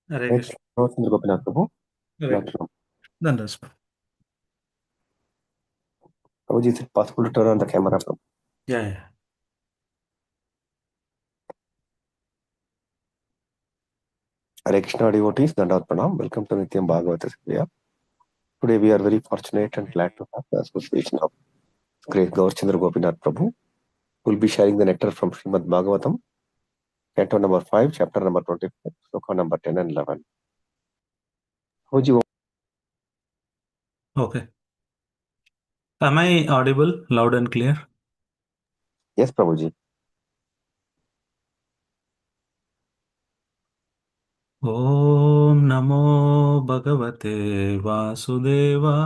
Hare Right, Krishna. Gaurachandra Gopinath Prabhu. Good Hare Krishna. afternoon. Dandas. Prabhuji, is it possible to turn on the camera from Yeah, yeah. Hare Krishna devotees? Dandavat Pranam. Welcome to Nityam Bhagavata Sevaya. Today we are very fortunate and glad to have the association of great Gaurachandra Gopinath Prabhu, who will be sharing the nectar from Srimad Bhagavatam, canto number 5, chapter number 25, sloka number 10 and 11. Prabhuji, Okay. Am I audible, loud and clear? yes, Prabhuji. Om Namo Bhagavate Vasudevaya.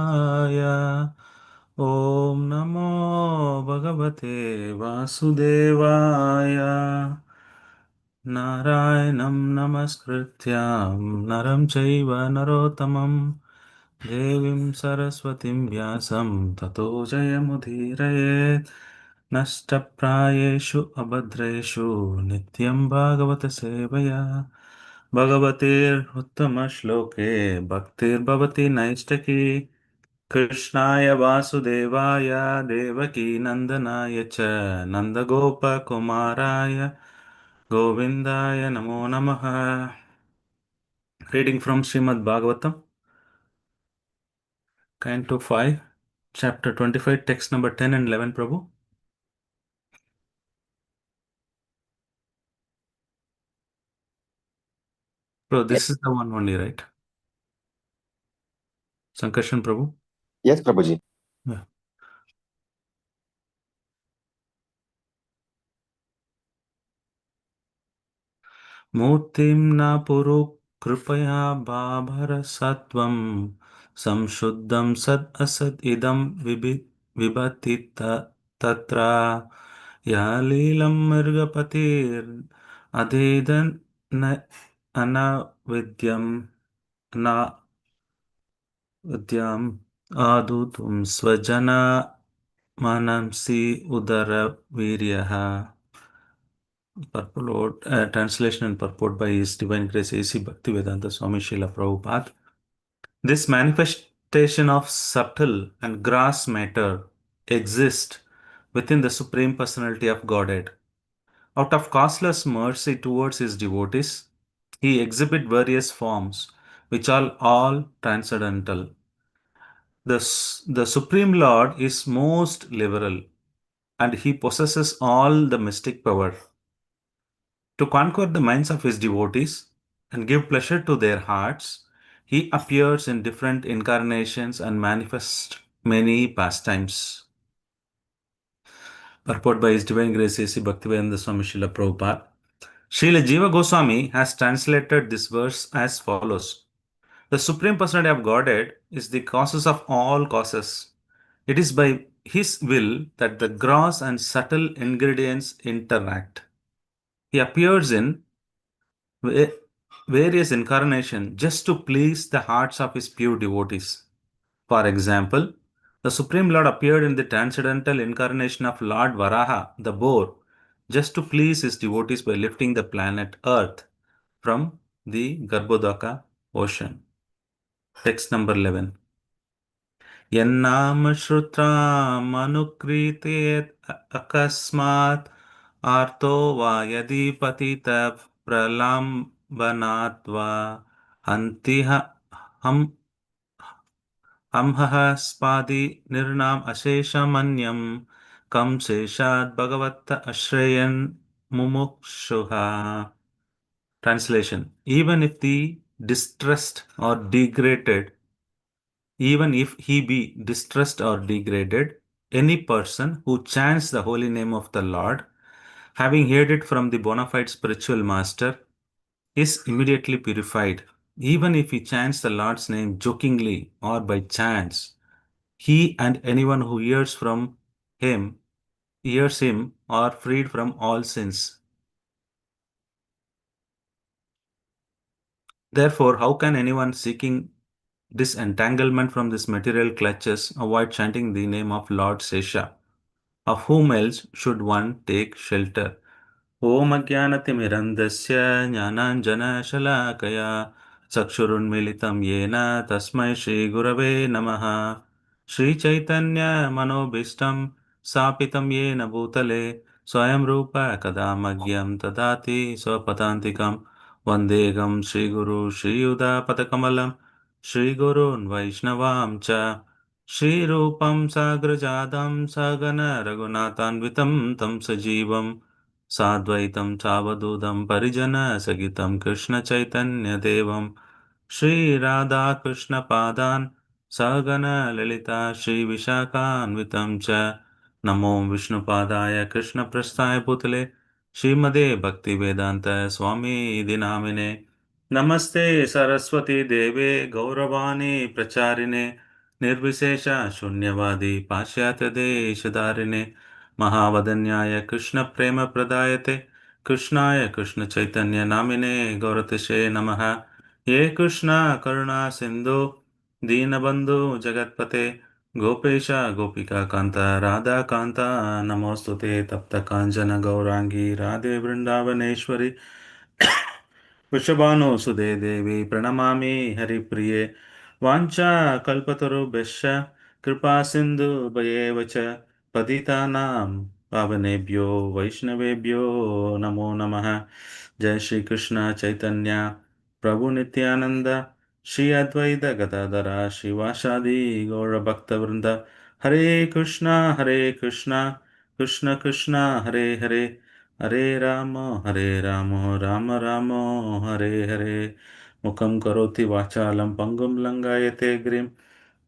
Om Namo Bhagavate Vasudevaya. Narayanam Namaskrityam Naram Chaiva Narottamam Devim Saraswatim Vyasam Tato Jayamudhirayet Nashtaprayeshu Abhadreshu Nityam Bhagavata Sevaya Bhagavatir Uttama Shloke Bhaktir Bhavati Naistaki Krishnaya Vasudevaya Devaki Nandanaya Cha Nandagopa Kumaraya Govindaya Namo Namaha. Reading from Srimad Bhagavatam, Canto 5, Chapter 25, text number 10 and 11, Prabhu. Bro, Yes, this is the one only, right? Sankarshan Prabhu. yes, Prabhuji. Yeah. मूर्तिं न पुरु कृपया बाभरसत्वं संशुद्धं सद् असद् इदं विभति तत्र या लीलं मृगपतिर् अधेदन् न अनविद्यं न विद्याम् आदुतुं स्वजना मनंसि उदरवीर्यः. Purport, translation and purport by His Divine Grace A.C. Bhaktivedanta Swami Srila Prabhupada. This manifestation of subtle and gross matter exists within the Supreme Personality of Godhead. Out of causeless mercy towards His devotees, He exhibits various forms which are all transcendental. The Supreme Lord is most liberal and He possesses all the mystic power. To conquer the minds of his devotees and give pleasure to their hearts, he appears in different incarnations and manifests many pastimes. Purport by His Divine Grace A.C. Bhaktivedanta Swami Srila Prabhupada. Srila Jiva Goswami has translated this verse as follows. The Supreme Personality of Godhead is the causes of all causes. It is by His will that the gross and subtle ingredients interact. He appears in va- various incarnations just to please the hearts of his pure devotees. For example, the Supreme Lord appeared in the transcendental incarnation of Lord Varaha, the boar, just to please his devotees by lifting the planet Earth from the Garbhodaka ocean. Text number 11. यन्नाम श्रुत्रामनुक्रीतेत् अकस्मात् आर्तो वा यदि पतित प्रलम्बनात् वा हन्तिह हम हमहः स्पादि निर्नाम अशेषमन्यं कं शेषात् भगवत अश्रयन् मुमुक्षुः. Translation. Even if he be distressed or degraded, any person who chants the holy name of the Lord, having heard it from the bona fide spiritual master, is immediately purified. Even if he chants the Lord's name jokingly or by chance, he and anyone who hears him, are freed from all sins. Therefore, how can anyone seeking disentanglement from this material clutches avoid chanting the name of Lord Sesha? Of whom else should one take shelter? Om Ajnanatimirandasya Jnananjana Shalakaya चक्षुरुन्मिलितं येन तस्मै श्रीगुरवे नमः। श्रीचैतन्यमनोभीष्टं स्थापितं येन भूतले स्वयं रूप कदा मह्यं ददाति स्वपदान्तिकं। वन्देऽहं श्रीगुरु श्रीयुतापदकमलं श्रीगुरून् वैष्णवां च श्रीरूपं साग्रजातं सगण रघुनाथान्वितं तं सजीवं साद्वैतं सावधूतं परिजनसहितं कृष्णचैतन्यदेवं श्रीराधाकृष्णपादान् सगण ललिता श्रीविशाखान्वितं च नमो विष्णुपादाय कृष्णप्रस्थाय भूतले श्रीमदे भक्तिवेदान्त स्वामी इति नामिने। नमस्ते सरस्वती देवे गौरवाणी प्रचारिणे निर्विशेष शून्यवादी पाश्चात्यदेशधारिणे महावदन्याय कृष्णप्रेमप्रदायते कृष्णाय कृष्णचैतन्य नामिने गौरतिशे नमः। ये कृष्णा करुणा सिन्धु दीनबन्धु जगत्पते गोपेश गोपिका कान्त राधा कान्त नमोस्तुते तप्त काञ्चन गौरांगी राधे वृन्दावनेश्वरी वृषभानुसुते देवी प्रणमामि हरिप्रिये वाञ्छाकल्पतरुभ्यश्च कृपा सिन्धुभयेव च पतितानां पावनेभ्यो वैष्णवेभ्यो नमो नमः। जय श्री कृष्ण चैतन्य प्रभु नित्यानंद श्री अद्वैत गदाधर श्रीवासादि गौर भक्तवृंद। हरे कृष्णा कृष्ण कृष्ण हरे हरे हरे राम राम राम हरे हरे। मुखं करोति वाचालं पंगुं लङ्घयते गिरिं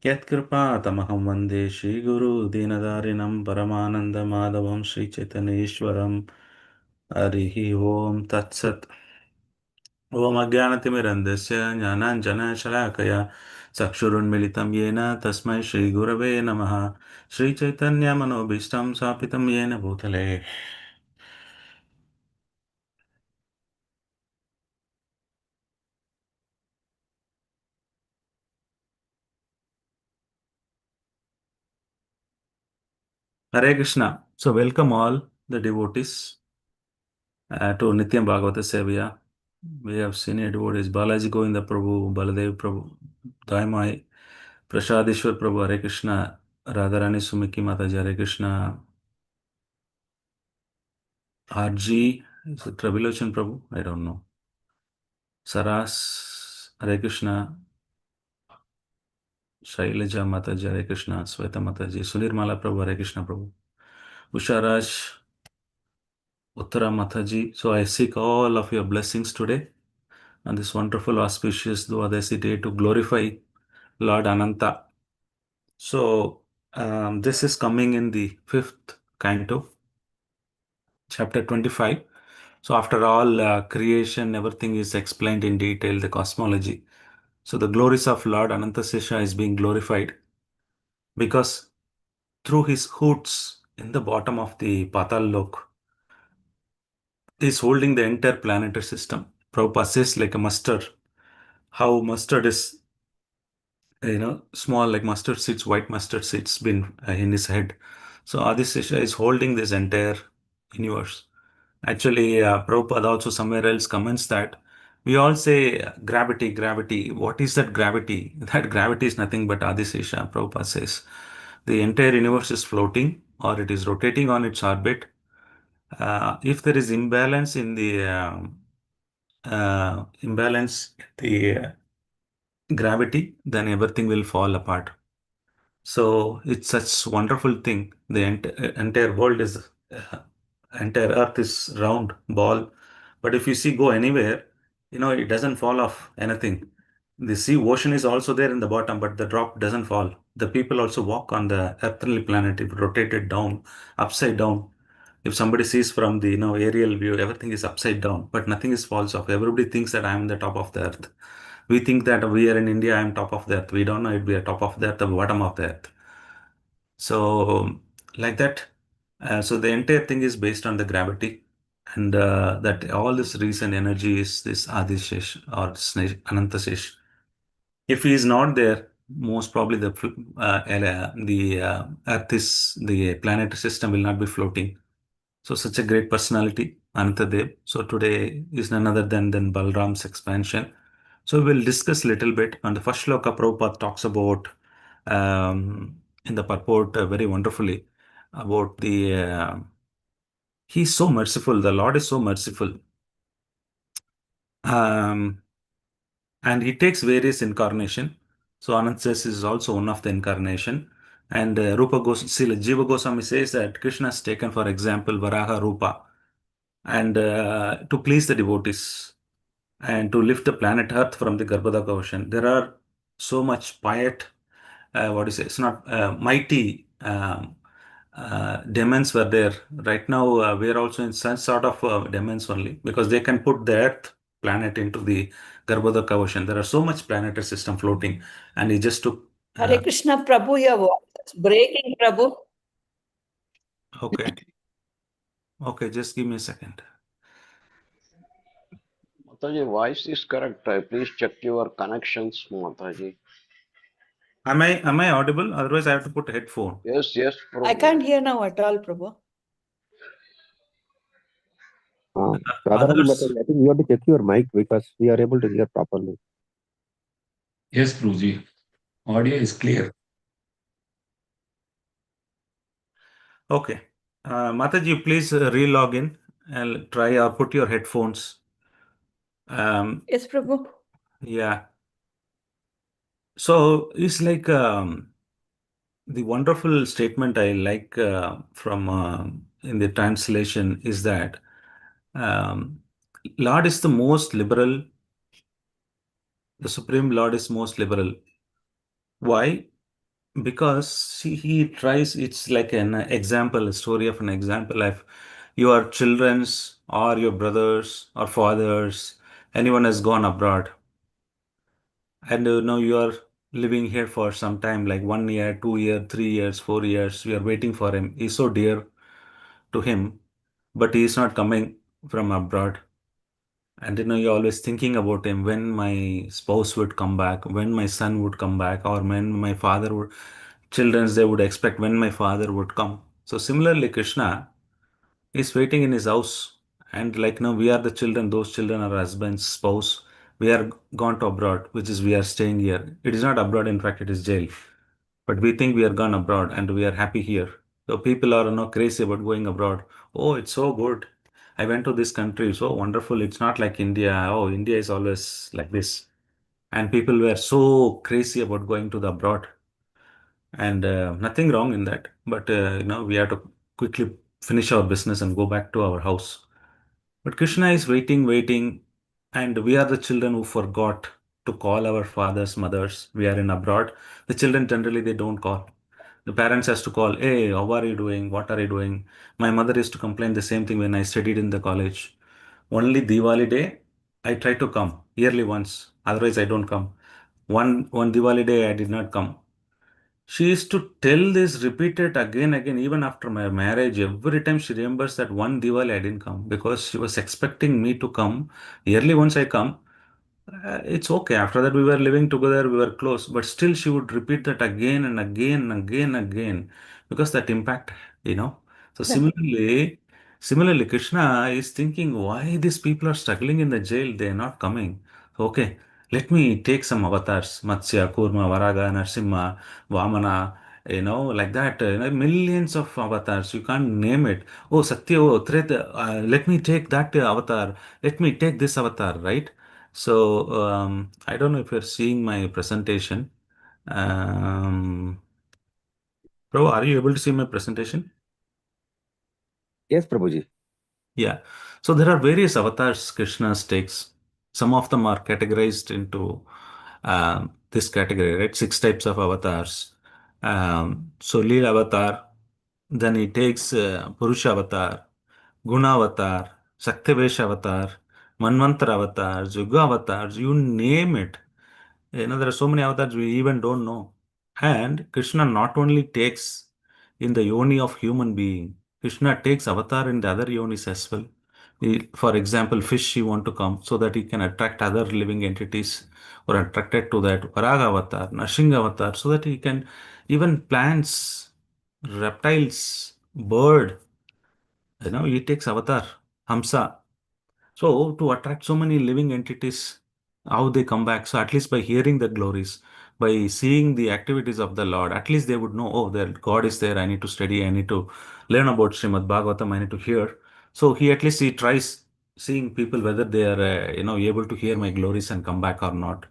यत्कृपातमहं वन्दे श्रीगुरु दीनदारिणं परमानन्दमाधवं श्रीचैतन्येश्वरम्। हरिः ओम तत्सत्। ओम अज्ञानतिमिरन्धस्य ज्ञानाञ्जनशलाकया चक्षुरुन्मिलितं येन तस्मै श्रीगुरवे नमः। श्रीचैतन्यमनोभीष्टं स्थापितं येन भूतले। Hare Krishna. So welcome all the devotees to Nityam Bhagavata Sevaya. We have senior devotees Balaji Govinda Prabhu, Baladev Prabhu, Daimai, Prashadishwar Prabhu, Hare Krishna, Radharani Sumiki Mataji, Hare Krishna, RG, is it Travilochan Prabhu? I don't know. Saras, Hare Krishna, Shailaja Mataji, Hare Krishna, Sweta Mataji, Sunirmala Prabhu, Hare Krishna Prabhu, Usharaj, Uttara Mataji. So I seek all of your blessings today on this wonderful auspicious Dwadasi day to glorify Lord Ananta. So this is coming in the fifth canto, chapter 25. So after all creation, everything is explained in detail, the cosmology. So the glories of Lord Anantasesha is being glorified because through his hoots in the bottom of the Patal Lok, he is holding the entire planetary system. Prabhupada says like a mustard, how mustard is small like mustard seeds, white mustard seeds been in his head. So Adisesha is holding this entire universe. Actually, Prabhupada also somewhere else comments that we all say gravity, gravity. What is that gravity? That gravity is nothing but Adisesha. Prabhupada says the entire universe is floating or it is rotating on its orbit. If there is imbalance the gravity, then everything will fall apart. So it's such wonderful thing. The entire world is, entire Earth is round ball. But if you see go anywhere, it doesn't fall off anything. The sea ocean is also there in the bottom, but the drop doesn't fall. The people also walk on the earthly planet. If rotated down, upside down. If somebody sees from the aerial view, everything is upside down, but nothing is falls off. Everybody thinks that I am the top of the earth. We think that we are in India, I am top of the earth. We don't know if we are top of the earth or bottom of the earth. So, like that, so the entire thing is based on the gravity, and that all this reason energy is this Adishesh or Anantasesh. If he is not there, most probably the Earth is the planetary system will not be floating. So, such a great personality, Anantadev. So, today is none other than Balram's expansion. So we'll discuss a little bit. On the first shloka, Prabhupada talks about in the purport very wonderfully about he's so merciful. The Lord is so merciful. Um, and he takes various incarnation. So Anantas is also one of the incarnation. And Jiva Goswami says that Krishna is taken, for example, Varaha Rupa, and to please the devotees and to lift the planet Earth from the Garbhodaka ocean. There are so much piet, what is it? It's not mighty demons were there. Right now, we are also in some sort of demons only because they can put the Earth planet into the Garbhodaka ocean. There are so much planetary system floating, and he just took. Hare Krishna, Prabhu, your voice is breaking, Prabhu. Okay, okay, just give me a second. Mataji, voice is correct. Please check your connections, Mataji. Am I audible? Otherwise, I have to put headphone. Yes, yes, Prabhu. I can't hear now at all, Prabhu. Radharani Others, Mataji, I think you have to check your mic because we are able to hear properly. Yes, Guruji. Audio is clear. okay. Mataji, please re-log in and try put your headphones. Yes, Prabhu. Yeah. So it's like the wonderful statement I like from in the translation is that um, Lord is the most liberal. The Supreme Lord is most liberal. Why? Because he tries. It's like an example, a story of an example. If your children's or your brothers or fathers, anyone has gone abroad, and now you are living here for some time, like 1 year, 2 year, 3 years, 4 years. You are waiting for him. He's so dear to him, but he is not coming from abroad. And you're always thinking about him when my spouse would come back, when my son would come back, or when my father would, children's they would expect when my father would come. So similarly, Krishna is waiting in his house. And like now we are the children, those children are husband's spouse. We are gone to abroad, which is we are staying here. It is not abroad, in fact, it is jail. But we think we are gone abroad and we are happy here. So people are crazy about going abroad. Oh, it's so good. I went to this country, so wonderful. It's not like India. Oh, India is always like this. And people were so crazy about going to the abroad. And nothing wrong in that. But we have to quickly finish our business and go back to our house. But Krishna is waiting, waiting, and we are the children who forgot to call our fathers, mothers. We are in abroad. The children generally they don't call. The parents has to call, hey, how are you doing? What are you doing? My mother used to complain the same thing when I studied in the college. Only Diwali day, I try to come yearly once. Otherwise, I don't come. One Diwali day, I did not come. She used to tell this, repeat it again, again, even after my marriage. Every time she remembers that one Diwali I didn't come because she was expecting me to come. Yearly once I come, it's okay. After that, we were living together, we were close, but still she would repeat that again and again and again and again because that impact, you know. So similarly, Krishna is thinking why these people are struggling in the jail, they are not coming. Okay, let me take some avatars, Matsya, Kurma, Varaga, Narsimha, Vamana, like that. Millions of avatars, you can't name it. Oh, Satya, oh, Treta, let me take that avatar. Let me take this avatar, right? So I don't know if you're seeing my presentation. Bro, are you able to see my presentation? Yes, Prabhuji. Yeah. So there are various avatars Krishna takes. Some of them are categorized into this category, right? Six types of avatars. So Leela avatar, then he takes Purusha avatar, Guna avatar, Saktivesh avatar, Manvantar avatars, Yuga avatars, you name it. There are so many avatars we even don't know. And Krishna not only takes in the yoni of human being, Krishna takes avatar in the other yonis as well. For example, fish he want to come so that he can attract other living entities or attracted to that Varaga avatar, Nrsimha avatar, so that he can even plants, reptiles, bird, he takes avatar, Hamsa. So to attract so many living entities how they come back. So at least by hearing the glories, by seeing the activities of the Lord, at least they would know, oh, there God is there. I need to study. I need to learn about Srimad Bhagavatam. I need to hear. So he at least he tries seeing people whether they are able to hear my glories and come back or not.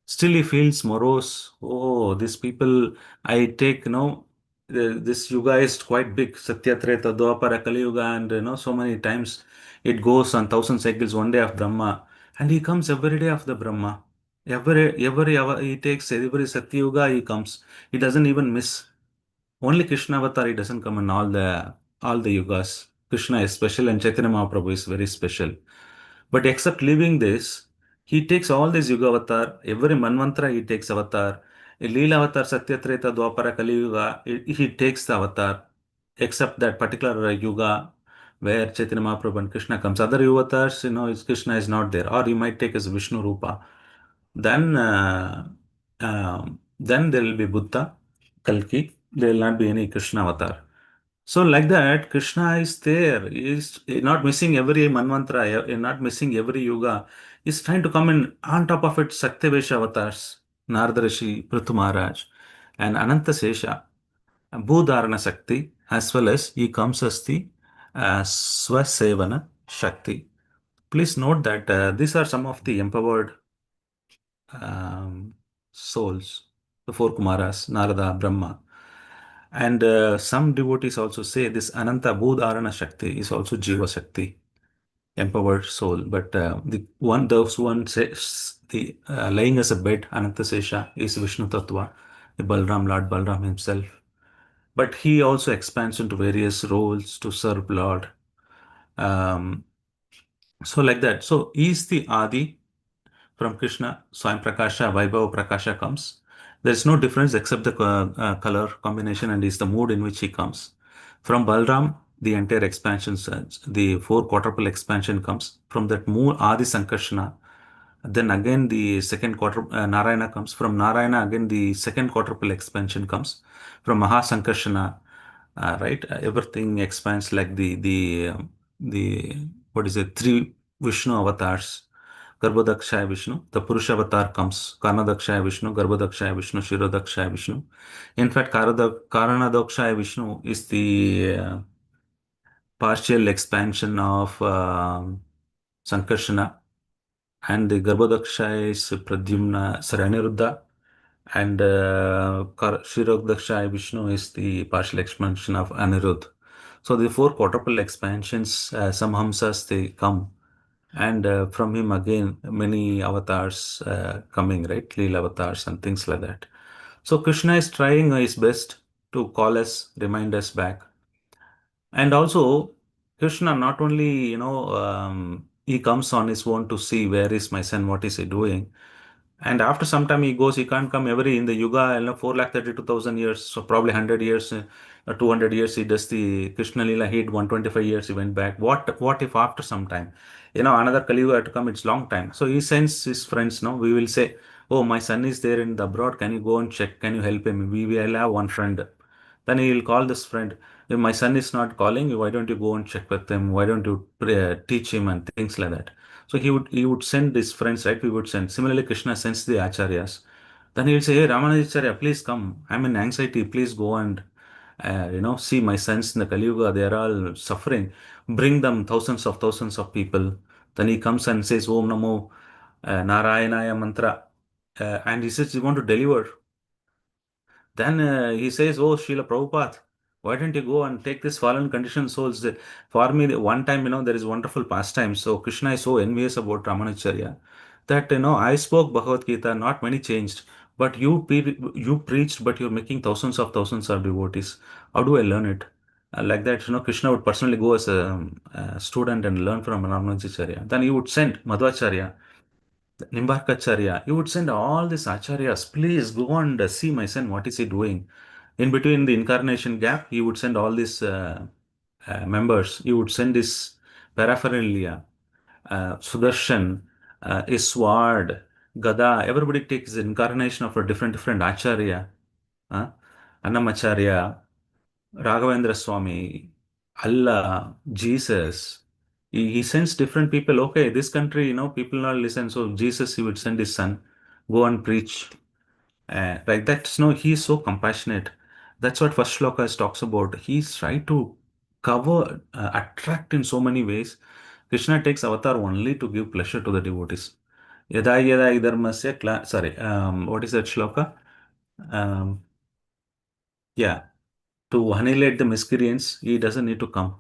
Still, he feels morose. Oh, these people, I take, this yuga is quite big. Satya, Treta, Dwapara, Kali Yuga, and so many times it goes on thousand cycles, one day of Brahma, and he comes every day of the Brahma. Every hour he takes every Satya Yuga, he comes. He doesn't even miss. Only Krishna Avatar, he doesn't come in all the yugas. Krishna is special, and Chaitanya Mahaprabhu is very special. But except leaving this, he takes all these Yuga avatar, every Manvantara he takes avatar. In Leela avatar, Satyatreta, Dwapara, Kali Yuga, he takes the avatar, except that particular Yuga where Chaitanya Mahaprabhu and Krishna comes. Other avatars, Krishna is not there, or he might take as Vishnu Rupa. Then, then there will be Buddha, Kalki. There will not be any Krishna avatar. So like that, Krishna is there. He is not missing every manvantara, not missing every yuga. He's trying to come in on top of it. Satyavesha avatars, Narada Rishi, Prithu Maharaj, and Ananta Sesha, Bhudharana Shakti, as well as he comes as the Swasevana Shakti. Please note that these are some of the empowered um, souls, the four Kumaras, Narada, Brahma. And some devotees also say this Ananta Bodharana Shakti is also Jiva Shakti, empowered soul. But those one says the lying as a bed, Ananta Sesha is Vishnu Tattva, the Balram, Lord Balram himself. But he also expands into various roles to serve Lord. Um, so like that. So he is the Adi from Krishna. Swayam Prakasha, Vaibhava Prakasha comes. There's no difference except the color combination and is the mood in which he comes. From Balram, the entire expansion, the four quadruple expansion comes. From that mood, Adi Sankarshana. Then again, the second quarter, Narayana comes. From Narayana, again, the second quadruple expansion comes. From Mahasankarshana, right? Everything expands like the what is it? Three Vishnu avatars. Garbhodakshaya Vishnu. The Purusha avatar comes. Karnadakshaya Vishnu, Garbhodakshaya Vishnu, Shirodakshaya Vishnu. In fact, Karanadakshaya Vishnu is the partial expansion of Sankarshana, and the Garbhodakshaya is Pradyumna, sorry, Aniruddha, and Shirodakshaya Vishnu is the partial expansion of Anirudh. So the four quadruple expansions, some Hamsas, they come. And from him again, many avatars coming, right? Leela avatars and things like that. So Krishna is trying his best to call us, remind us back. And also, Krishna not only, he comes on his own to see where is my son, what is he doing. And after some time he goes, he can't come every in the Yuga, 4,32,000 years, so probably 100 years, 200 years he does the Krishna Lila, he had 125 years, he went back. What if after some time? Another Kali Yuga had to come, it's long time. So he sends his friends, no, we will say, oh, my son is there in the abroad, can you go and check? Can you help him? We will have one friend. Then he will call this friend. If my son is not calling, why don't you go and check with him? Why don't you teach him and things like that? So he would send his friends, right? We would send. Similarly, Krishna sends the acharyas. Then he will say, hey, Ramanujacharya, please come. I'm in anxiety. Please go and, see my sons in the Kali Yuga. They are all suffering. Bring them thousands of people. Then he comes and says, Om Namo Narayanaya Mantra. And he says, you want to deliver. Then he says, oh, Srila Prabhupada, why don't you go and take this fallen conditioned souls? For me, one time, there is wonderful pastime. So Krishna is so envious about Ramanacharya that, I spoke Bhagavad Gita, not many changed, but you preached, but you're making thousands of devotees. How do I learn it? Like that, Krishna would personally go as a student and learn from Ramanacharya. Then he would send Madhvacharya, Nimbarkacharya. You would send all these acharyas, please go and see my son, what is he doing? In between the incarnation gap, he would send all these members. He would send his paraphernalia, Sudarshan, his sword, Gada. Everybody takes the incarnation of a different acharya. Uh, Annamacharya, Raghavendra Swami, Allah, Jesus. He sends different people. Okay, this country, people not listen. So Jesus, he would send his son, go and preach. Like that. No, he is so compassionate. That's what first shloka talks about. He's trying to cover, attract in so many ways. Krishna takes avatar only to give pleasure to the devotees. Yada yada idharmasya, sorry, what is that shloka? Um, yeah, to annihilate the miscreants, he doesn't need to come.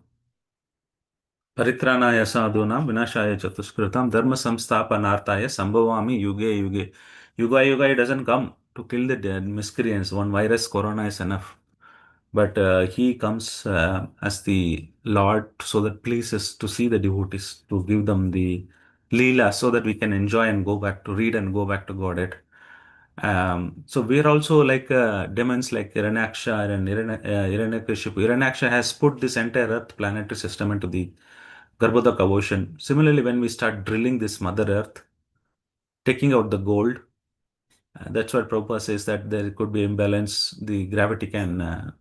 Paritranaya sadhunam vinashaya chatuskritam dharma samsthapanarthaya sambhavami yuge yuge. Yuga yuga, he doesn't come to kill the dead miscreants. One virus, corona is enough. But he comes as the Lord so that pleases to see the devotees, to give them the Leela so that we can enjoy and go back to read and go back to Godhead. So we are also like demons like Hiranyaksha and Hiranyakashipu. Hiranyaksha has put this entire Earth planetary system into the Garbhodaka ocean. Similarly, when we start drilling this Mother Earth, taking out the gold, that's what Prabhupada says that there could be imbalance. The gravity can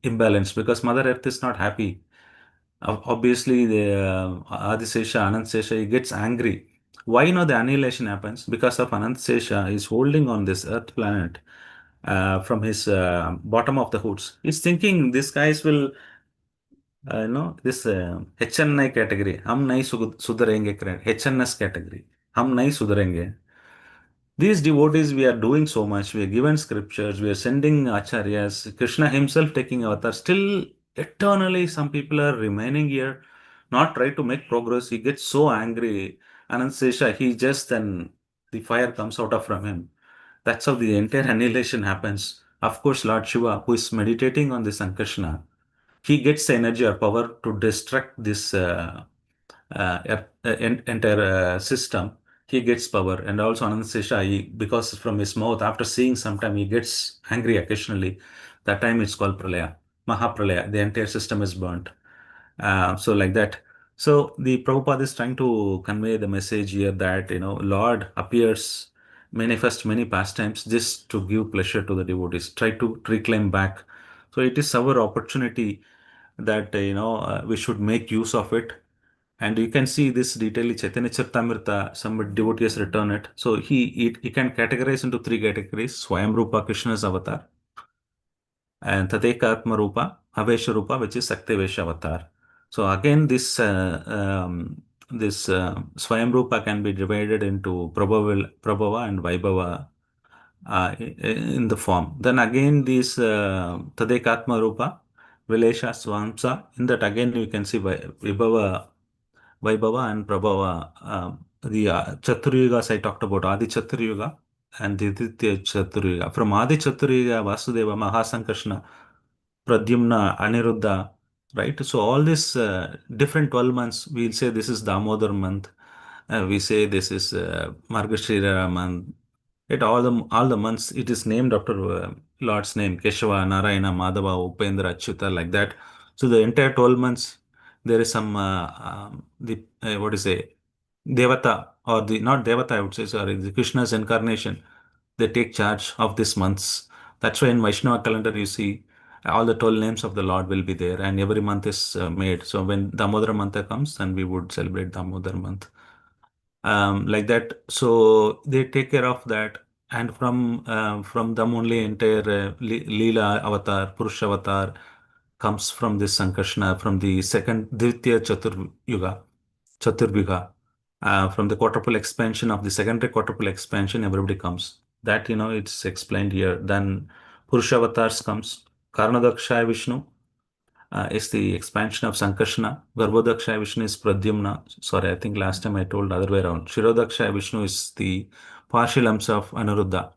imbalance because Mother Earth is not happy. Obviously, the Adisesha, Anantsesha, he gets angry. Why the annihilation happens? Because of Anantsesha is holding on this Earth planet from his bottom of the hoods. He's thinking these guys will, this HNI category, हम नहीं सुधरेंगे, HNS category, हम नहीं सुधरेंगे. These devotees, we are doing so much. We are given scriptures. We are sending acharyas. Krishna himself taking avatar. Still, eternally, some people are remaining here, not try to make progress. He gets so angry. Anantsesha, he just then the fire comes out of from him. That's how the entire annihilation happens. Of course, Lord Shiva, who is meditating on this Sankrishna, he gets the energy or power to destruct this entire system. He gets power, and also Anantsesha, because from his mouth, after seeing sometime, he gets angry occasionally. That time it's called Pralaya, Mahapralaya. The entire system is burnt. So like that. So the Prabhupada is trying to convey the message here that Lord appears, manifest many pastimes just to give pleasure to the devotees, try to reclaim back. So it is our opportunity that we should make use of it. And you can see this detail in Chaitanya Charitamrita, some devotees return it. So he can categorize into three categories: Swayam Rupa, Krishna's avatar, and Tadekatma Rupa, Avesha Rupa, which is Saktevesha avatar. So again, this Swayam Rupa can be divided into Prabhava and Vaibhava in the form. Then again, this Tadekatma Rupa, Vilesha, Swamsa, in that again you can see Vaibhava and Prabhava. The Chaturyugas I talked about, Adi Chaturyuga and the Ditya Chaturyuga. From Adi Chaturyuga, Vasudeva, Mahasankrishna, Pradyumna, Aniruddha, right? So all these different 12 months, we'll say this is Damodar month. We say this is Margashira month. All the months, it is named after Lord's name, Keshava, Narayana, Madhava, Upendra, Achyuta, like that. So the entire 12 months, there is some the what is it? Devata or the not Devata, I would say, sorry, the Krishna's incarnation. They take charge of these months. That's why in Vaishnava calendar you see all the 12 names of the Lord will be there, and every month is made. So when Damodara month comes, then we would celebrate Damodar month. Like that. So they take care of that, and from them only entire Leela avatar, Purusha avatar comes from this Sankrishna, from the second Dvitiya Chaturbhuga, from the quadruple expansion of the secondary quadruple expansion, everybody comes. That it's explained here. Then Purusha avatars comes. Karnadaksha Vishnu is the expansion of Sankarsana. Garbhodakshaya Vishnu is Pradyumna. Sorry, I think last time I told other way around. Shirodakshaya Vishnu is the partial amsa of Anuruddha.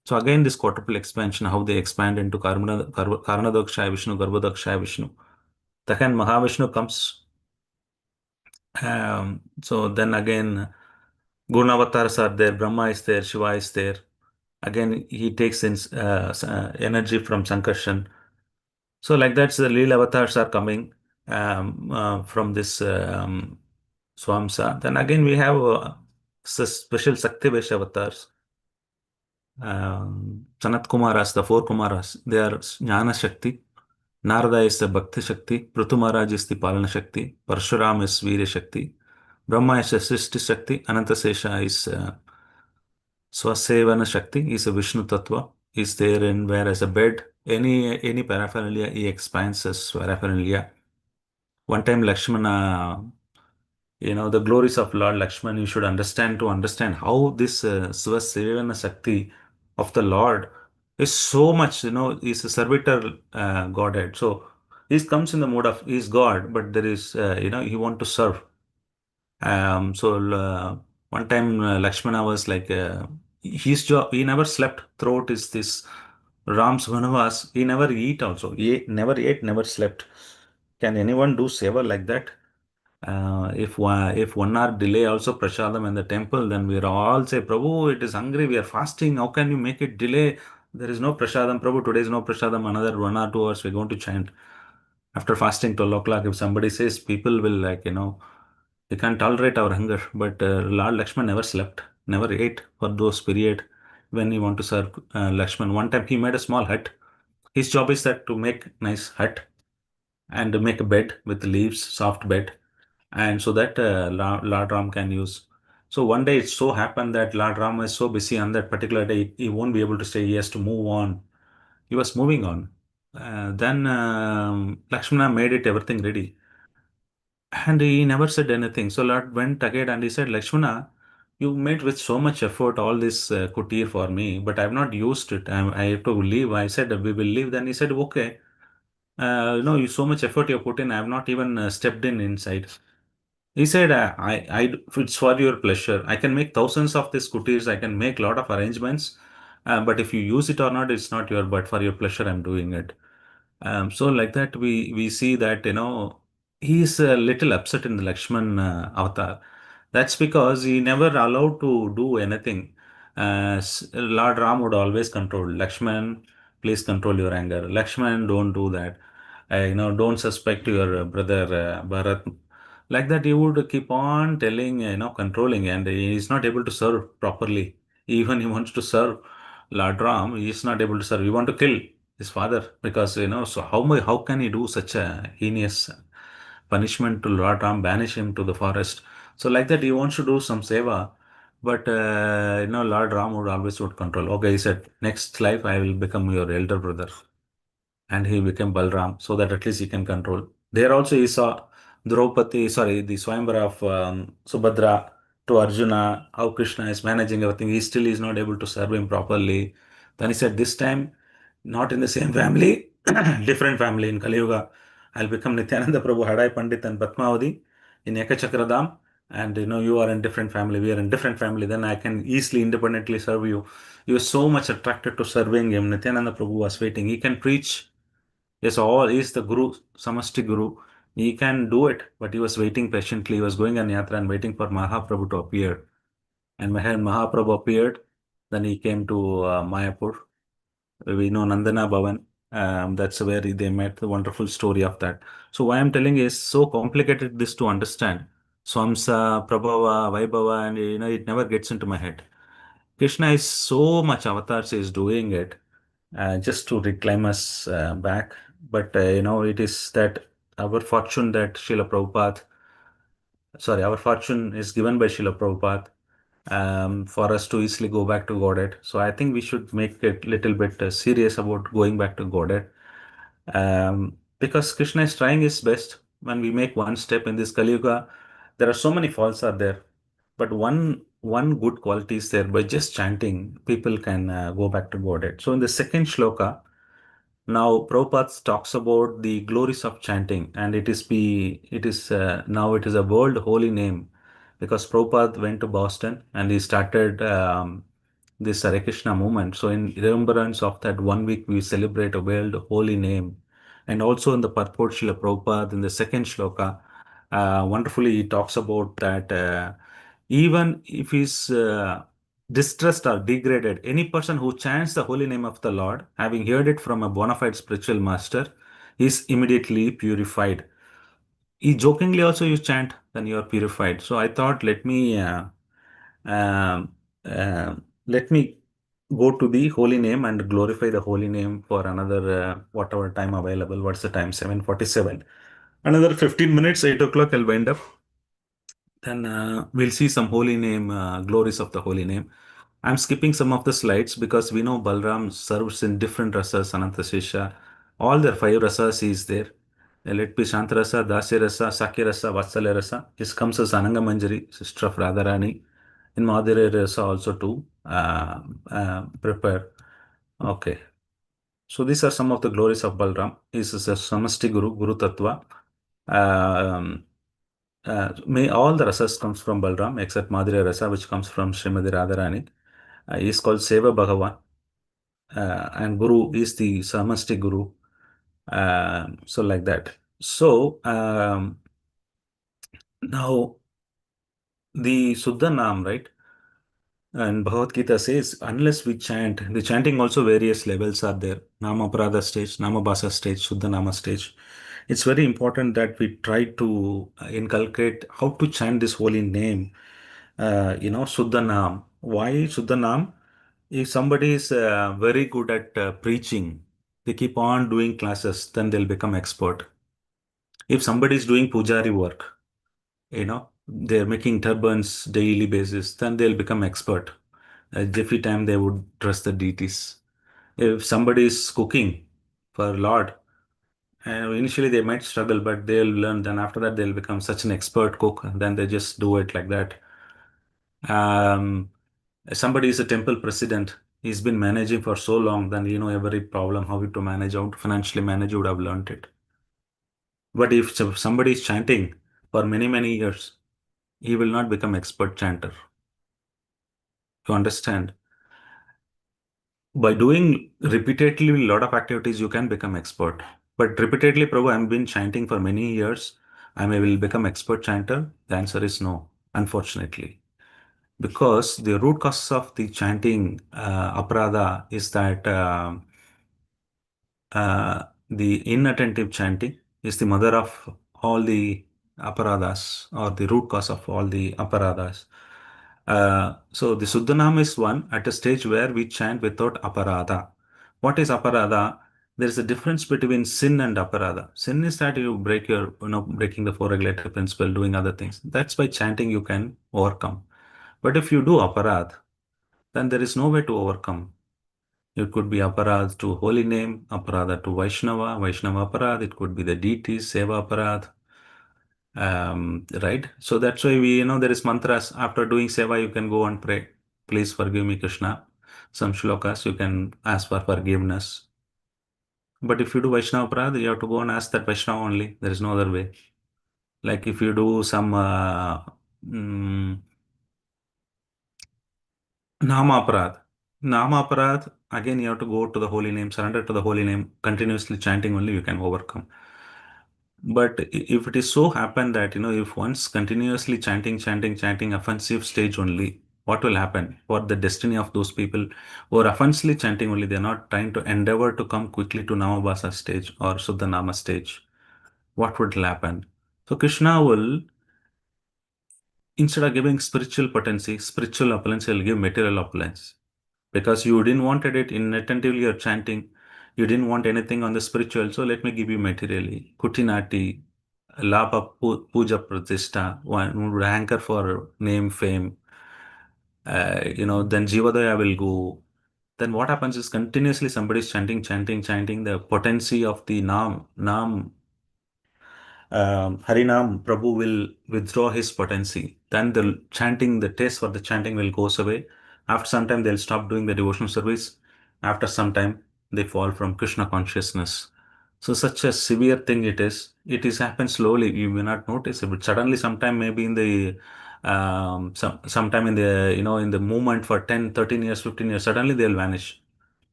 So again, this quadruple expansion, how they expand into Karnadakshaya Vishnu, Garbhodakshaya Vishnu. Then Mahavishnu comes. So then again, Gunavatars are there, Brahma is there, Shiva is there. Again, he takes in energy from Sankarshan. So like that, the Leela avatars are coming from this Swamsa. Then again, we have special Saktivesh avatars. Sanat Kumaras, the four Kumaras, they are Jnana Shakti, Narada is the Bhakti Shakti, Prithu Maharaj is the Palana Shakti, Parshuram is Virya Shakti, Brahma is a Srishti Shakti, Anantasesha is Swasevana Shakti, is a Vishnu Tattva, is there in where as a bed, any paraphernalia, he expands as paraphernalia. One time Lakshmana, the glories of Lord Lakshman, you should understand to understand how this Svasevana Shakti of the Lord is so much, is a servitor Godhead. So he comes in the mode of, he's God, but there is, he want to serve. One time Lakshmana was like, his job, he never slept throughout this Ram's Vanavas. He never eat also. He never ate, never slept. Can anyone do seva like that? If 1 hour delay also prasadam in the temple, then we all say, Prabhu, it is hungry, we are fasting. How can you make it delay? There is no prasadam, Prabhu. Today is no prasadam. Another 1 or 2 hours we're going to chant. After fasting 12 o'clock, if somebody says, people will they can't tolerate our hunger. But Lord Lakshman never slept, never ate for those period when he want to serve Lakshman. One time he made a small hut. His job is that to make nice hut and make a bed with leaves, soft bed, and so that Lord Ram can use. So one day it so happened that Lord Ram was so busy on that particular day, he won't be able to stay. He has to move on. He was moving on. Then Lakshmana made it everything ready, and he never said anything. So Lord went again and he said, Lakshmana, you made with so much effort all this kutir for me, but I have not used it. I have to leave. I said we will leave. Then he said, okay. You so much effort you put in. I have not even stepped in inside. He said, it's for your pleasure. I can make thousands of these kutis. I can make lot of arrangements. But if you use it or not, it's not your, but for your pleasure, I'm doing it. So like that, we see that, he is a little upset in the Lakshman avatar. That's because he never allowed to do anything. Lord Ram would always control. Lakshman, please control your anger. Lakshman, don't do that. Don't suspect your brother Bharat. Like that, he would keep on telling, controlling, and he is not able to serve properly. Even he wants to serve Lord Ram, he is not able to serve. He want to kill his father because, so how can he do such a heinous punishment to Lord Ram, banish him to the forest? So like that, he wants to do some seva, but Lord Ram would control. Okay, he said, next life I will become your elder brother, and he became Balram so that at least he can control. There also he saw the Swayamvara of Subhadra to Arjuna, how Krishna is managing everything. He still is not able to serve him properly. Then he said, this time, not in the same family, different family in Kali Yuga. I'll become Nityananda Prabhu, Hadai Pandit and Padmavati in Ekachakradam. And you are in different family, we are in different family, then I can easily independently serve you. He was so much attracted to serving him. Nityananda Prabhu was waiting. He can preach. Yes, all is the Guru, Samasti Guru. He can do it, but he was waiting patiently. He was going on Yatra and waiting for Mahaprabhu to appear. And when Mahaprabhu appeared, then he came to Mayapur. We know Nandana Bhavan. That's where they met. The wonderful story of that. So why I'm telling is so complicated this to understand. Swamsa, Prabhava, Vaibhava, and it never gets into my head. Krishna is so much avatars is doing it just to reclaim us back. But it is that our fortune that Srila Prabhupada, sorry, our fortune is given by Srila Prabhupada for us to easily go back to Godhead. So I think we should make it little bit serious about going back to Godhead. Because Krishna is trying his best. When we make one step in this Kali Yuga, there are so many faults are there, but one good quality is there. By just chanting, people can go back to Godhead. So in the second shloka, now Prabhupada talks about the glories of chanting, and it is now it is a world holy name because Prabhupada went to Boston and he started this Hare Krishna movement. So in remembrance of that 1 week, we celebrate a world holy name. And also in the purport, Srila Prabhupada in the second shloka, wonderfully he talks about that even if he's distressed or degraded, any person who chants the holy name of the Lord, having heard it from a bona fide spiritual master, is immediately purified. He jokingly also you chant, then you are purified. So I thought, um, let me go to the holy name and glorify the holy name for another whatever time available. What's the time? 7:47. Another 15 minutes, 8 o'clock, I'll wind up. Then we'll see some holy name, glories of the holy name. I'm skipping some of the slides because we know Balram serves in different rasas, Anantasesha. All their five rasas is there. Let be Shantarasa, Dasya Rasa, Sakya Rasa, Vatsalya Rasa. This comes as Ananga Manjari, sister of Radharani. In Madhurya Rasa also too. Prepare. Okay. So these are some of the glories of Balram. He is a Samasti Guru, Guru Tattva. Um, may all the rasas comes from Balram except Madhurya Rasa, which comes from Srimati Radharani. He is called Seva Bhagavan, and Guru is the Samasti Guru. So like that. So now the Suddha Nam, right? And Bhagavad Gita says, unless we chant, the chanting also various levels are there. Nama Prada stage, Nama Basa stage, Suddha Nama stage. It's very important that we try to inculcate how to chant this holy name. Suddha Nam. Why Suddha Nam? If somebody is very good at preaching, they keep on doing classes, then they'll become expert. If somebody is doing pujari work, they're making turbans daily basis, then they'll become expert. Every time they would trust the deities. If somebody is cooking for Lord, initially they might struggle, but they'll learn. Then after that, they'll become such an expert cook. And then they just do it like that. Um, somebody is a temple president. He's been managing for so long. Then every problem, how to manage, how to financially manage, you would have learned it. But if somebody is chanting for many many years, he will not become expert chanter. You understand? By doing repeatedly a lot of activities, you can become expert. But repeatedly, Prabhu, I've been chanting for many years. I may will become expert chanter. The answer is no, unfortunately. Because the root cause of the chanting aparadha is that the inattentive chanting is the mother of all the aparadhas or the root cause of all the aparadhas. So the Suddhanam is one at a stage where we chant without aparadha. What is aparadha? There is a difference between sin and aparadha. Sin is that you breaking the four regulative principle, doing other things. That's by chanting you can overcome. But if you do aparadh, then there is no way to overcome. It could be aparadh to holy name, aparadha to Vaishnava aparadh. It could be the deities, seva aparadh. Right? So that's why there is mantras. After doing seva, you can go and pray. Please forgive me, Krishna. Some shlokas, you can ask for forgiveness. But if you do Vaishnava aparadh, you have to go and ask that Vaishnava only. There is no other way. Like if you do some Nama Aparadh. Nama Aparadh, again, you have to go to the holy name, surrender to the holy name, continuously chanting only you can overcome. But if it is so happen that, if once continuously chanting, offensive stage only, what will happen? What the destiny of those people who are offensively chanting only, they're not trying to endeavor to come quickly to Namabhasa stage or Suddha Nama stage. What would happen? So Krishna will, instead of giving spiritual potency, spiritual opulence, he'll give material opulence. Because you didn't wanted it inattentively you're chanting, you didn't want anything on the spiritual, so let me give you materially. Kutinati, Lapa Puja Pratishta, one would anchor for name, fame, then Jivadaya will go. Then what happens is continuously somebody's chanting, the potency of the Nam Harinam Prabhu will withdraw his potency. Then the chanting, the taste for the chanting will goes away. After some time, they'll stop doing the devotional service. After some time, they fall from Krishna consciousness. So such a severe thing it is. It is happens slowly. You may not notice it, but suddenly, sometime maybe in the sometime in the in the movement for 10, 13 years, 15 years, suddenly they'll vanish,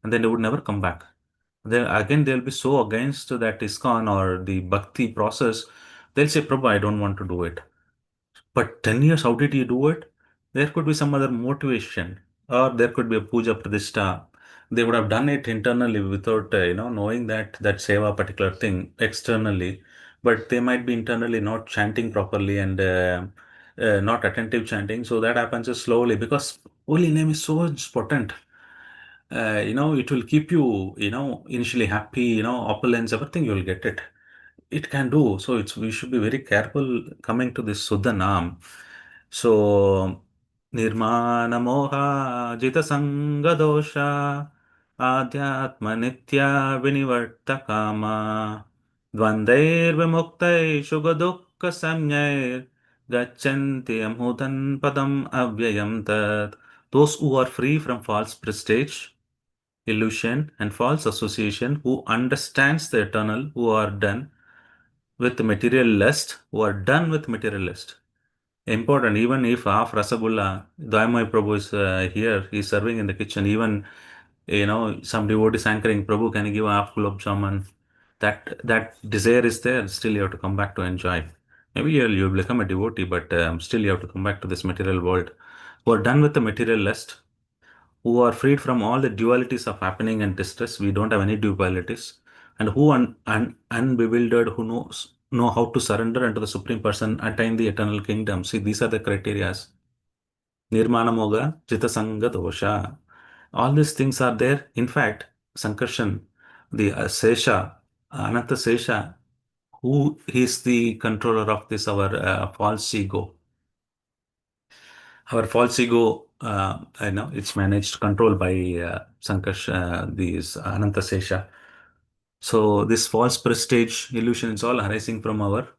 and then they would never come back. Then again, they'll be so against that ISKCON or the bhakti process. They'll say, Prabhu, I don't want to do it. But 10 years, how did you do it? There could be some other motivation, or there could be a puja pradishta. They would have done it internally without, knowing that seva particular thing externally. But they might be internally not chanting properly and not attentive chanting. So that happens slowly because holy name is so potent. it will keep you, initially happy, opulence, everything you'll get it. It can do. So we should be very careful coming to this Suddha Nam. So, Nirmana Moha Jita Sanga Dosha Adhyatma Nitya Vinivarta Kama Dvandair Vimuktai Shuga Dukkha Samyair Gachanti Amhudan Padam Avyayam Tat. Those who are free from false prestige, illusion, and false association, who understands the eternal, who are done with material lust, who are done with material lust. Important, even if half Rasagulla, Dayamai Prabhu is here, he's serving in the kitchen, even, some devotee is anchoring, Prabhu, can you give half gulab jamun? That desire is there, still you have to come back to enjoy. Maybe you'll become a devotee, but still you have to come back to this material world. Who are done with the material lust, who are freed from all the dualities of happening and distress. We don't have any dualities. And who unbewildered, who know how to surrender unto the Supreme Person, attain the eternal kingdom. See, these are the criterias. Nirmana Moga, Jita Sanga Dosha. All these things are there. In fact, Sankarshan, the Sesha, Ananta Sesha, who is the controller of this, our false ego. Our false ego, it's managed, controlled by Sankarsh, these Ananta Sesha. So this false prestige illusion is all arising from our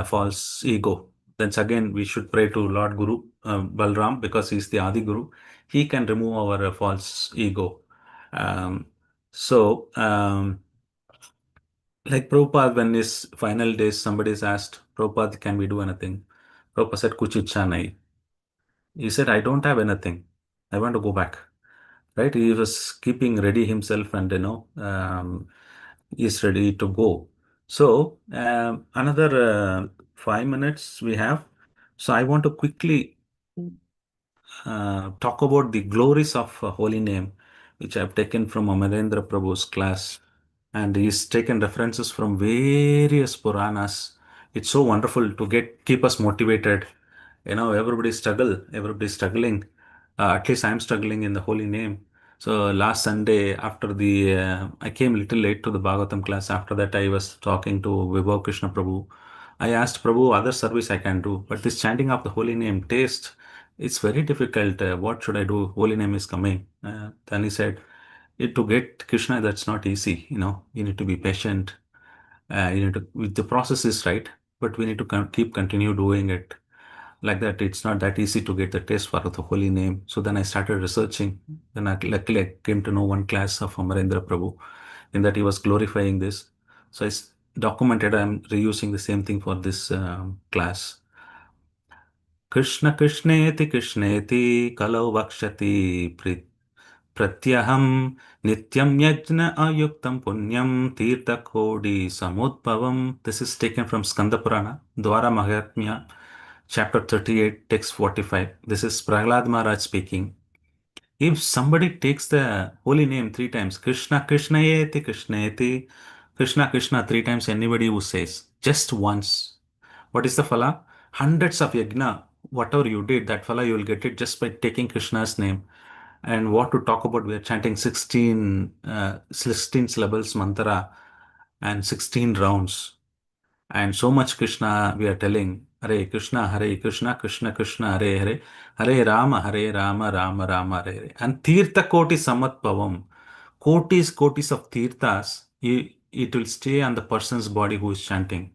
false ego. Then again, we should pray to Lord Guru Balram, because he's the Adi Guru. He can remove our false ego. Um, so, like Prabhupada, when his final days, somebody is asked, Prabhupada, can we do anything? Prabhupada said, Kuch ichha nahi. He said, I don't have anything. I want to go back. Right? He was keeping ready himself, and is ready to go. So another 5 minutes we have. So I want to quickly talk about the glories of holy name, which I've taken from Amarendra Prabhu's class, and he's taken references from various Puranas. It's so wonderful to keep us motivated. Everybody's struggling. At least I'm struggling in the holy name. So last Sunday, after I came a little late to the Bhagavatam class. After that, I was talking to Vibhav Krishna Prabhu. I asked Prabhu, other service I can do, but this chanting of the holy name, taste, it's very difficult. What should I do? Holy name is coming. Then he said, to get Krishna, that's not easy. You need to be patient. The process is right, but we need to keep continue doing it. Like that, it's not that easy to get the taste for the holy name. So then I started researching. Then luckily I came to know one class of Amarendra Prabhu, in that he was glorifying this. So documented. I'm reusing the same thing for this class. Krishna कृष्णेति कृष्णेति कलौ वक्ष्यति प्रत्यहं नित्यं यज्ञ अयुक्तं पुण्यं तीर्थकोटि समुद्भवम्. This is taken from Skanda Purana, Dwara Mahatmya, chapter 38, text 45. This is Prahlad Maharaj speaking. If somebody takes the holy name 3 times, Krishna Krishna eti Krishna eti, Krishna Krishna 3 times, anybody who says just once, what is the phala? Hundreds of yajna, whatever you did, that phala you will get it just by taking Krishna's name. And what to talk about? We are chanting 16 syllables mantra and 16 rounds. And so much Krishna we are telling. Hare Krishna, Krishna Krishna, Hare Hare, Hare Rama, Rama Rama, Hare Hare. And Tirtha Koti Samatpavam. Kotis of Tirthas, it will stay on the person's body who is chanting.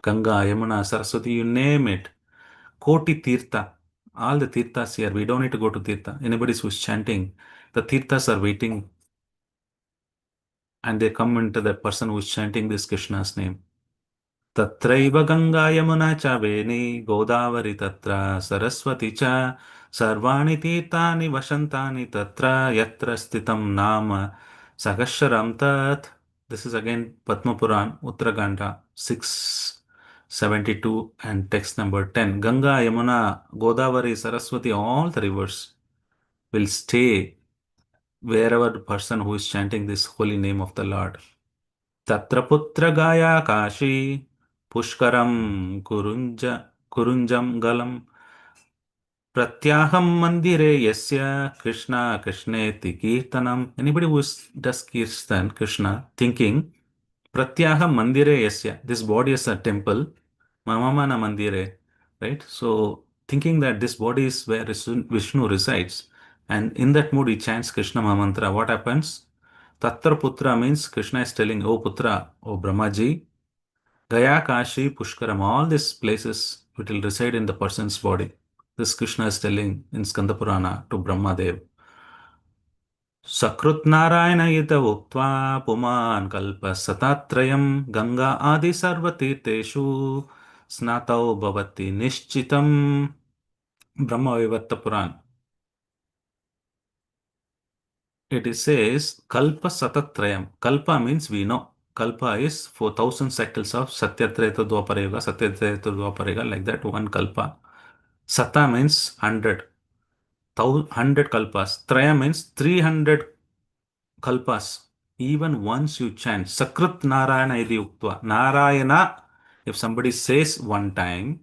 Ganga, Yamuna, Saraswati, you name it. Koti Tirtha. All the Tirthas here. We don't need to go to Tirtha. Anybody who's chanting, the Tirthas are waiting, and they come into the person who is chanting this Krishna's name. तत्रैव गङ्गा यमुना च वेणी गोदावरी तत्र सरस्वती च सर्वाणि तीर्थानि वसन्तानि तत्र यत्र स्थितं नाम सहस्रं तत्. This is again Padma Puran, Uttarakhanda 672 and text number 10. Ganga, Yamuna, Godavari, Saraswati, all the rivers will stay wherever the person who is chanting this holy name of the Lord. तत्र पुत्रगाया Kashi पुष्करं कुरुञ्जं गलम्. Pratyaham mandire yasya Krishna Krishneti Kirtanam. Anybody who does Kirtan, Krishna, thinking, Pratyaham mandire yasya, this body is a temple, Mamamana mandire, right? So, thinking that this body is where Vishnu resides, and in that mood he chants Krishna Mahamantra, what happens? Tatra Putra means Krishna is telling, Oh Putra, oh Brahmaji, Gaya, Kashi, Pushkaram, all these places, it will reside in the person's body. This Krishna is telling in Skanda Purana to Brahma Dev. Sakrut Narayana Yita Uktva Puman Kalpa Satatrayam Ganga Adi Sarvatirteshu Snatau Bhavati Nishchitam Brahma Vivatta Puran. It says Kalpa Satatrayam. Kalpa means we know. Kalpa is 4,000 cycles of Satyatrayata Dwaparega, Satyatrayata Dwaparega, like that, one Kalpa. Sata means 100. 100 kalpas. Traya means 300 kalpas. Even once you chant Sakrit Narayana Idi Uktva. Narayana, if somebody says one time,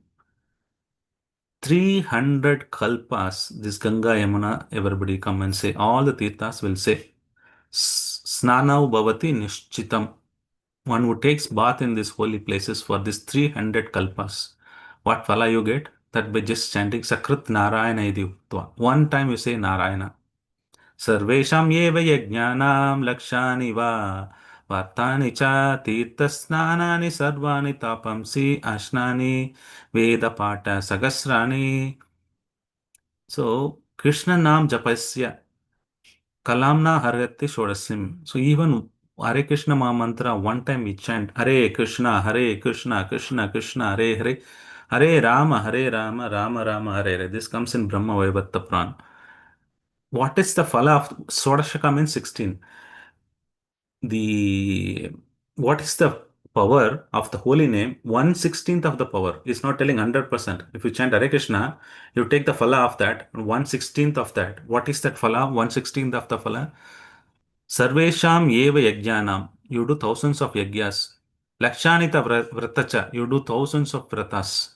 300 kalpas, this Ganga Yamuna, everybody come and say, all the Tirthas will say, Snanau Bhavati Nishchitam. One who takes bath in these holy places for this 300 kalpas. What phala you get? That by just chanting Sakrit Narayana Idi Uktva. One time you say Narayana. सर्वेषां एव यज्ञानां लक्ष्यानि वा वार्तानि च तीर्थस्नानानि सर्वाणि तापंसि अश्नानि वेदपाठसहस्राणि. So, Krishna Nam Japasya Kalamna Harati Shodasim. So, even Hare Krishna Mahamantra, one time we chant Hare Krishna, Hare Krishna, Krishna Krishna, Hare Hare, Hare Rama, Hare Rama, Rama Rama, Hare Hare. This comes in Brahma Vaivatta Puran. What is the phala of Sodashaka means 16? The what is the power of the holy name? 1/16th of the power is not telling 100%. If you chant Hare Krishna, you take the phala of that, 1/16th of that. What is that phala? 1/16th of the phala. Sarvesham eva yajnanam. You do thousands of yagyas. Lakshanita vratacha. You do thousands of vratas.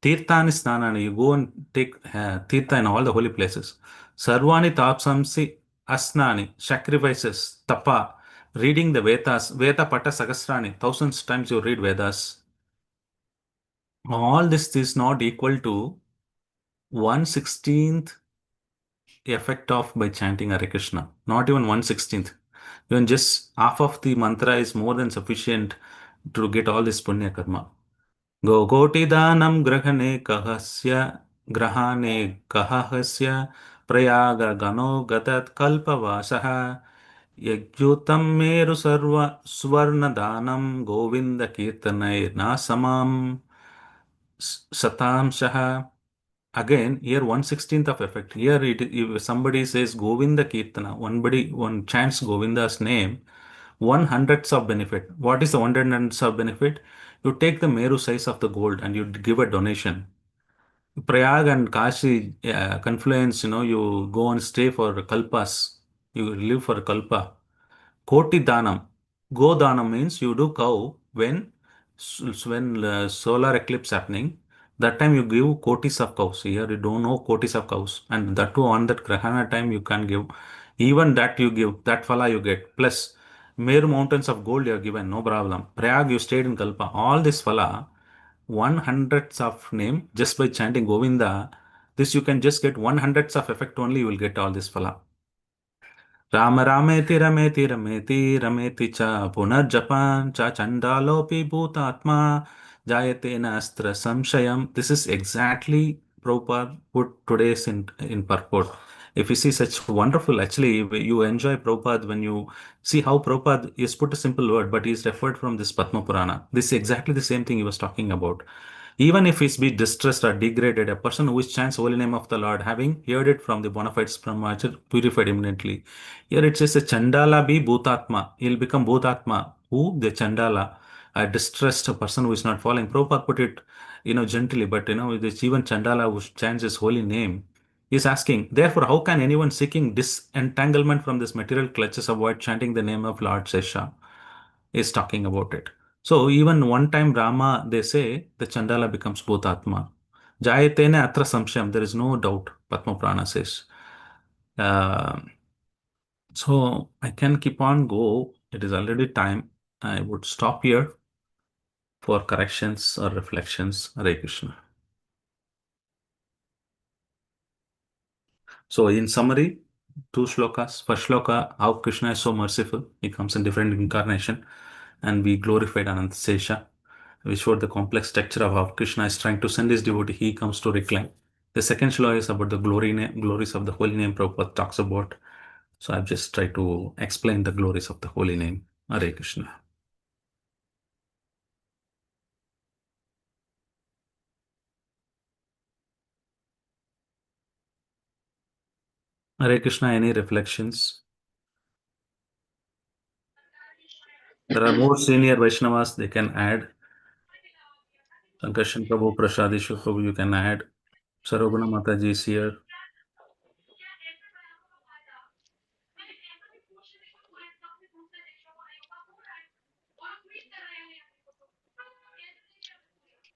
Tirthani snanani. You go and take tirtha in all the holy places. Sarvani tapsamsi asnani. Sacrifices. Tapa. Reading the Vedas. Veda pata sagasrani. Thousands times you read Vedas. All this is not equal to 1/16th effect of by chanting Hare Krishna. Not even 1/16th. Even just half of the mantra is more than sufficient to get all this punya karma. Gokotidanam grahane kahasya prayaga gano gatat kalpavasaha yajyutam meru sarva swarna danam govinda kirtanay nasamam satamshaha. Again, here 1/16th of effect. Here, if somebody says Govinda Kirtana, one chants Govinda's name, 1/100th of benefit. What is the 1/100th of benefit? You take the Meru size of the gold and you give a donation. Prayag and Kashi confluence, you go and stay for kalpas. You live for kalpa. Koti Danam. Go Danam means you do cow when solar eclipse happening. That time you give kotis of cows. Here you don't know kotis of cows. And that too on that Grahana time you can give. Even that you give, that phala you get. Plus, mere mountains of gold you are given, no problem. Prayag you stayed in Kalpa. All this phala, 1/100th of name, just by chanting Govinda, this you can just get 1/100th of effect only, you will get all this phala. Ram रामेति रमेति रमेति रमेति च पुनर्जपान च चंडालोपि भूतात्मा जायते नास्त्र संशयम. This is exactly Prabhupada put today's in purport. If you see such wonderful, actually, you enjoy Prabhupada when you see how Prabhupada is put a simple word, but he is referred from this Padma Purana. This is exactly the same thing he was talking about. Even if he's be distressed or degraded, a person who chants holy name of the Lord, having heard it from the bona fides Brahmacharya, purified imminently. Here it says a Chandala be Bhutatma. He'll become Bhutatma. Who? The Chandala. A distressed person who is not following. Prabhupada put it, gently, but this even Chandala who chants his holy name is asking, therefore, how can anyone seeking disentanglement from this material clutches avoid chanting the name of Lord Sesha? Is talking about it. So even one time Rama, they say the Chandala becomes Bhutatma. Jayatene atra samshayam. There is no doubt, Padma Purana says. Uh, so I can keep on go. It is already time. I would stop here for corrections or reflections. Hare Krishna. So in summary, two shlokas. First shloka, how Krishna is so merciful. He comes in different incarnation and we glorified Anantasesha. We showed the complex structure of how Krishna is trying to send his devotee. He comes to reclaim. The second shloka is about the glories of the holy name Prabhupada talks about. So I've just tried to explain the glories of the holy name. Hare Krishna. Hare Krishna, any reflections? There are more senior Vaishnavas, they can add. Sankarshan Prabhu, Prasadishu Prabhu, you can add. Saroguna Mataji is here.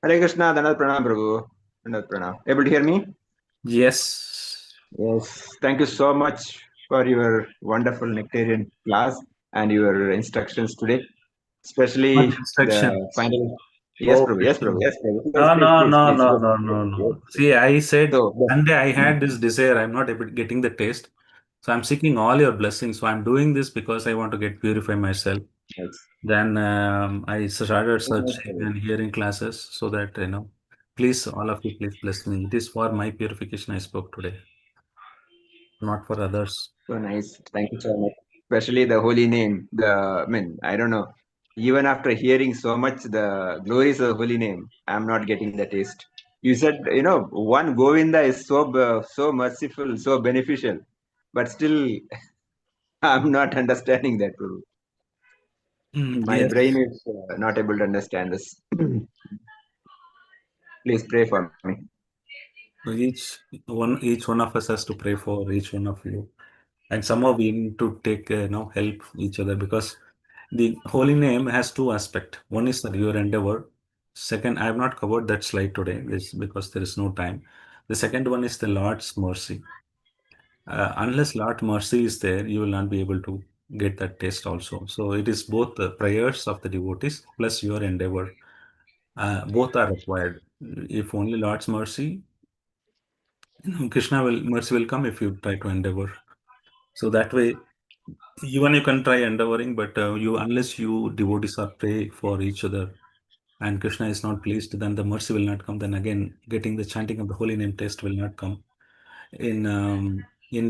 Hare Krishna, Dandavat Pranam, Prabhu. Dandavat Pranam. Able to hear me? Yes. Yes. Thank you so much for your wonderful nectarian class and your instructions today, What especially the instructions? final. Yes, Oh, Prabhu. Yes, Prabhu. Krishna. Yes, Prabhu. Please, No, please, no, please, no, please. no, Yes, no, yes, no, yes. no. See, I said So, one day I hmm. had this desire. I'm not able getting the taste. So I'm seeking all your blessings. So I'm doing this because I want to get purify myself. Yes. Then I started Yes, searching Prabhu. and hearing classes so that, please, all of you, please bless me. It is for my purification I spoke today, not for others. So nice. Thank you so much. Especially the holy name. I mean, I don't know. Even after hearing so much the glories of the holy name, I'm not getting the taste. You said, one Govinda is so merciful, so beneficial, but still, I'm not understanding that, Prabhu. My brain Yes. is not able to understand this. Please pray for me. Each one of us has to pray for each one of you. And somehow we need to take, help each other because the holy name has two aspects. One is that your endeavor. Second, I have not covered that slide today this because there is no time. The second one is the Lord's mercy. Unless Lord's mercy is there, you will not be able to get that taste also. So it is both the prayers of the devotees plus your endeavor. Both are required. If only Lord's mercy, Krishna will mercy will come if you try to endeavor. So that way, even you can try endeavoring, but you unless you devotees are pray for each other and Krishna is not pleased, then the mercy will not come. Then again, getting the chanting of the holy name taste will not come. In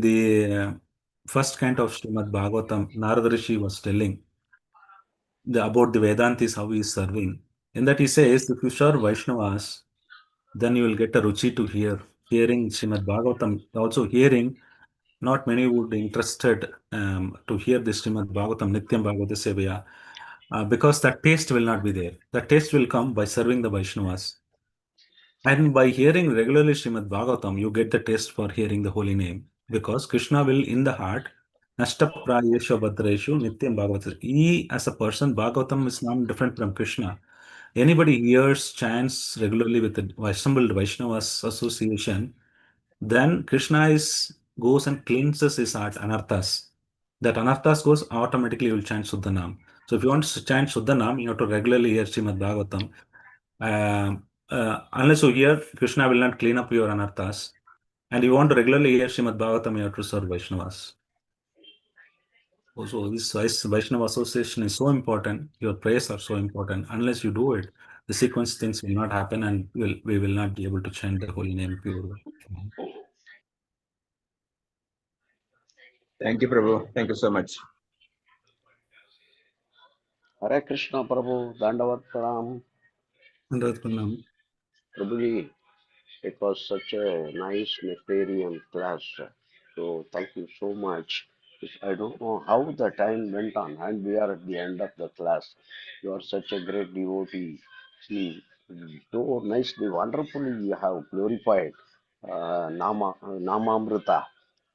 the first canto of Srimad Bhagavatam, Narada Rishi was telling about the Vedantis how he is serving. In that he says, if you serve Vaishnavas, then you will get a ruchi to hearing Srimad Bhagavatam. Also hearing, not many would be interested to hear this Srimad Bhagavatam, Nityam Bhagavata Sevaya, because that taste will not be there. That taste will come by serving the Vaishnavas. And by hearing regularly Srimad Bhagavatam, you get the taste for hearing the holy name because Krishna will in the heart. Nashta prayeshu bhadreshu nityam bhagavata. He, as a person, Bhagavatam is not different from Krishna. Anybody hears chants regularly with the assembled Vaishnavas association, then Krishna goes and cleanses his heart, anarthas. That anarthas goes automatically, you will chant Suddhanam. So if you want to chant Suddhanam, you have to regularly hear Srimad Bhagavatam. Unless you hear, Krishna will not clean up your anarthas. And you want to regularly hear Srimad Bhagavatam, you have to serve Vaishnavas. Also, this Vaishnava association is so important. Your prayers are so important. Unless you do it, the sequence things will not happen and we will not be able to chant the holy name purely. Thank you, Prabhu. Thank you so much. Hare Krishna Prabhu, Dandavat Pranam. Prabhuji, it was such a nice nectarian class. So thank you so much. I don't know how the time went on, and we are at the end of the class. You are such a great devotee. See, so nicely, wonderfully, you have glorified Namamrita,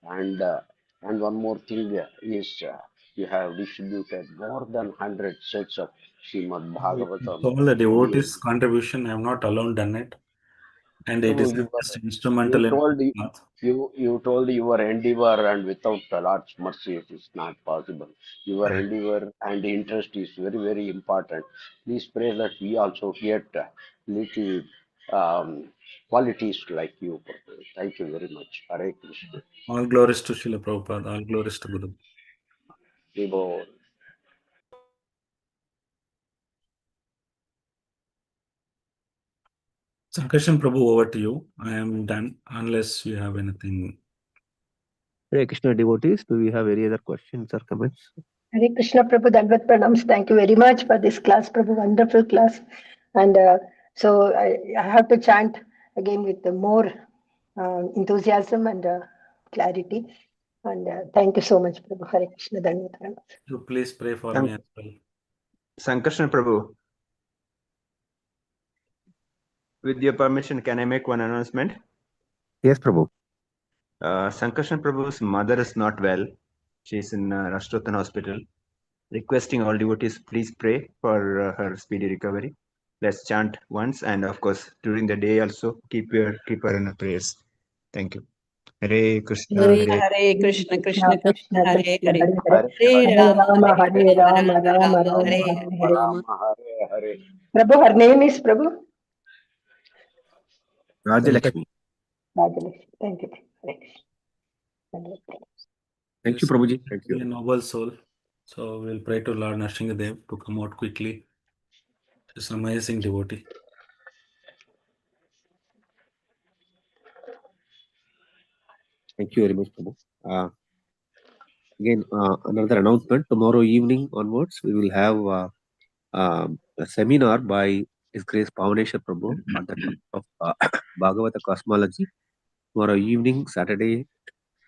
and one more thing is you have distributed more than 100 sets of Srimad It's Bhagavatam. all the Really, devotees' contribution. I have not alone done it. And it So is you just were instrumental you in told path. you told your endeavor, and without the Lord's mercy it is not possible. Your endeavor and interest is very very important. Please pray that we also get little qualities like you. Thank you very much. Hare Krishna. All glories to Srila Prabhupada, all glories to Guru. Vibho. Sankarshan Prabhu, over to you. I am done unless you have anything. Hare Krishna devotees, do we have any other questions or comments? Hare Krishna Prabhu, Dandavat Pranams. Thank you very much for this class, Prabhu. Wonderful class. And so I have to chant again with more enthusiasm and clarity. And thank you so much, Prabhu. Hare Krishna, Dandavat Pranams. So please pray for me as well. Sankarshan Prabhu, with your permission, can I make one announcement? Yes, Prabhu. Sankarshan Prabhu's mother is not well. She's in Rashtrotan Hospital. Requesting all devotees, please pray for her speedy recovery. Let's chant once, and of course, during the day also, keep her in our prayers. Thank you. Hare Krishna, Hare Hare Hare Krishna Krishna Krishna Hare Hare. Hare Hare Hare Rama Hare Hare Rama, Rama Rama Rama Rama, Hare Hare Rama Hare. Rama. Rama Hare Hare. Prabhu, her name is Prabhu Rajalakshmi. Rajalakshmi. Thank you. Hare Krishna. Dandavat Pranams. Thank you, Prabhuji. Thank Be a you. noble soul. So we'll pray to Lord Nrsingadev to come out quickly. She's an amazing devotee. Thank you very much, Prabhu. Again, another announcement. Tomorrow evening onwards, we will have a seminar by His Grace Pavaneshwar Prabhu on the topic of Bhagavata cosmology. Tomorrow evening, Saturday,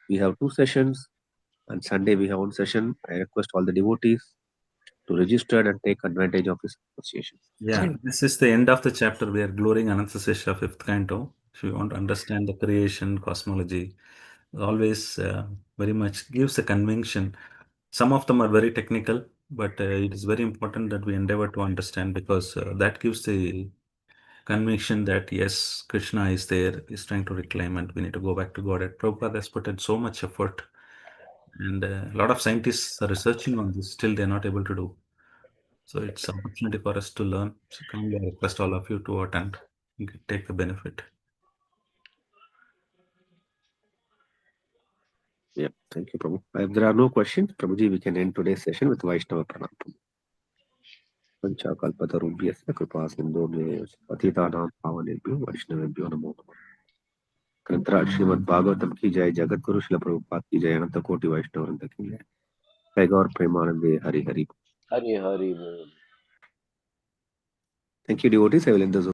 we have 2 sessions, and Sunday we have 1 session. I request all the devotees to register and take advantage of this association. Yeah, this is the end of the chapter. We are glorying Anantasesha, 5th canto. If you want to understand the creation, cosmology, always very much gives a conviction. Some of them are very technical, but it is very important that we endeavor to understand, because that gives the conviction that yes, Krishna is there, is trying to reclaim, and we need to go back to God. Prabhupada has put in so much effort, and a lot of scientists are researching on this. Still, they're not able to do. So it's an opportunity for us to learn. So kindly I request all of you to attend. You can take the benefit. Yeah, thank you, Prabhu. If there are no questions, Prabhuji, we can end today's session with Vaishnava Pranam. पंचाकल्पतरुभ्यस्य कृपा सिन्धुभ्यः पतितानां पावनेभ्यो वैष्णवेभ्यो नमो नमः। ग्रंथराज श्रीमद् भागवतम की जय, जगत गुरु श्रील प्रभुपाद की जय, अनंत कोटि वैष्णव वृंद की जय। जय गौर प्रेमानंदे Hari Hari. Hare Hare. Thank you, devotees. I will end the Zoom.